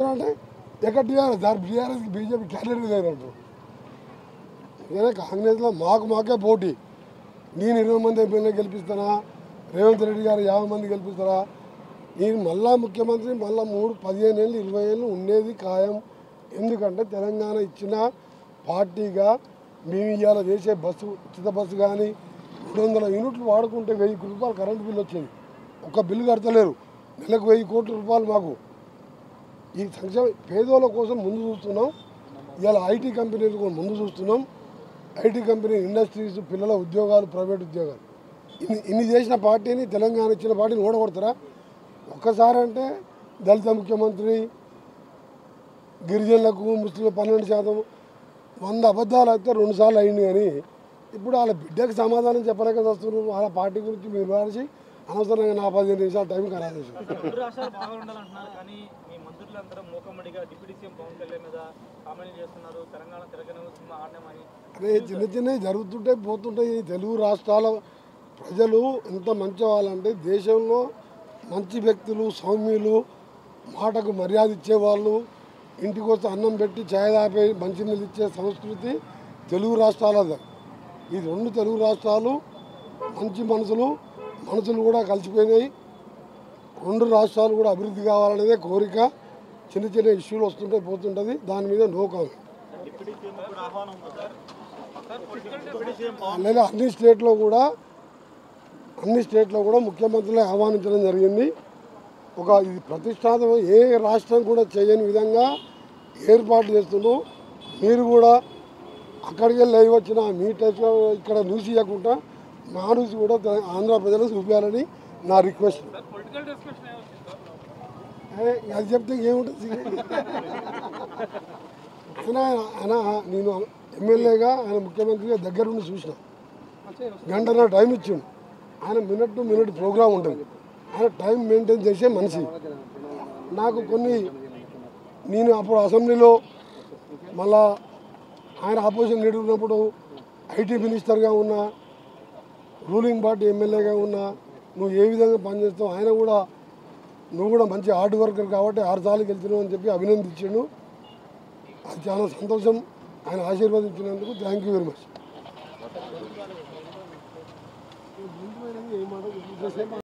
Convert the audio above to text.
అంటే ఎక్కడ టీఆర్ఎస్ దాని టీఆర్ఎస్కి బీజేపీ క్యాండిడేట్ లేదంటారు. ఇదే కాంగ్రెస్లో మాకే పోటీ. నేను 20 మంది ఎమ్మెల్యే గెలిపిస్తానా, రేవంత్ రెడ్డి గారు 50 మంది గెలిపిస్తారా? నేను మళ్ళా ముఖ్యమంత్రి మళ్ళీ 15 ఏళ్ళు 20 ఏళ్ళు ఉండేది ఖాయం. ఎందుకంటే తెలంగాణ ఇచ్చిన పార్టీగా మేము ఇవాళ చేసే బస్సు ఉచిత బస్సు కానీ 200 యూనిట్లు వాడుకుంటే 1000 రూపాయలు కరెంటు బిల్లు వచ్చింది. ఒక్క బిల్లు కడతలేరు. నెలకు 1000 కోట్ల రూపాయలు మాకు ఈ సంక్షేమ పేదోళ్ళ కోసం ముందు చూస్తున్నాం. ఇవాళ ఐటీ కంపెనీలు కూడా ముందు చూస్తున్నాం. ఐటీ కంపెనీ ఇండస్ట్రీస్, పిల్లల ఉద్యోగాలు, ప్రైవేట్ ఉద్యోగాలు ఇన్ని చేసిన పార్టీని, తెలంగాణ ఇచ్చిన పార్టీని ఓడగొడతారా? ఒక్కసారి అంటే దళిత ముఖ్యమంత్రి, గిరిజనులకు ముస్లింలు 12%, 100 అబద్ధాలు అయితే 2 సార్లు అయింది. కానీ ఇప్పుడు వాళ్ళ బిడ్డకు సమాధానం చెప్పలేక వస్తున్నారు. వాళ్ళ పార్టీ గురించి మీరు రాసి అనవసరంగా నా 15 నిమిషాలు టైం ఖరాబ్ చేశారు. అదే చిన్న చిన్నవి జరుగుతుంటాయి, పోతుంటాయి. తెలుగు రాష్ట్రాల ప్రజలు ఎంత మంచి వాళ్ళంటే దేశంలో మంచి వ్యక్తులు, సౌమ్యులు, మాటకు మర్యాద ఇచ్చేవాళ్ళు, ఇంటికి వస్తే అన్నం పెట్టి ఛాయ్ తాపి మంచినీళ్ళు ఇచ్చే సంస్కృతి తెలుగు రాష్ట్రాలది. ఈ 2 తెలుగు రాష్ట్రాలు మంచి మనసులు కూడా కలిసిపోయినాయి. 2 రాష్ట్రాలు కూడా అభివృద్ధి కావాలనేదే కోరిక. చిన్న చిన్న ఇష్యూలు వస్తుంటే పోతుంటుంది, దాని మీద నో కామెంట్. లేదా అన్ని స్టేట్లో కూడా ముఖ్యమంత్రులే ఆహ్వానించడం జరిగింది. ఇది ప్రతిష్టాత్మక, ఏ రాష్ట్రం కూడా చేయని విధంగా ఏర్పాటు చేస్తున్నాం. మీరు కూడా అక్కడికి వెళ్ళి వచ్చిన మీ టైప్లో ఇక్కడ న్యూస్ ఇవ్వకుండా మా న్యూస్ కూడా ఆంధ్ర ప్రజలకు చూపించాలని నా రిక్వెస్ట్. అది చెప్తే ఏముంటుంది? ఆయన నేను ఎమ్మెల్యేగా, ఆయన ముఖ్యమంత్రిగా దగ్గరుండి చూసిన. గంటన్నర టైం ఇచ్చిండు. ఆయన మినిట్ టు మినిట్ ప్రోగ్రాం ఉంటుంది. ఆయన టైం మెయింటైన్ చేసే మనిషి. నాకు నేను అప్పుడు అసెంబ్లీలో మళ్ళా ఆయన ఆపోజిషన్ లీడర్ ఉన్నప్పుడు ఐటీ మినిస్టర్గా ఉన్నా, రూలింగ్ పార్టీ ఎమ్మెల్యేగా ఉన్నా, నువ్వు ఏ విధంగా పనిచేస్తావు, నువ్వు కూడా మంచి హార్డ్ వర్కర్ కాబట్టి 6 సార్లు గెలిచినావు అని చెప్పి అభినందించాడు. అది చాలా సంతోషం. ఆయన ఆశీర్వదించినందుకు థ్యాంక్ యూ వెరీ మచ్.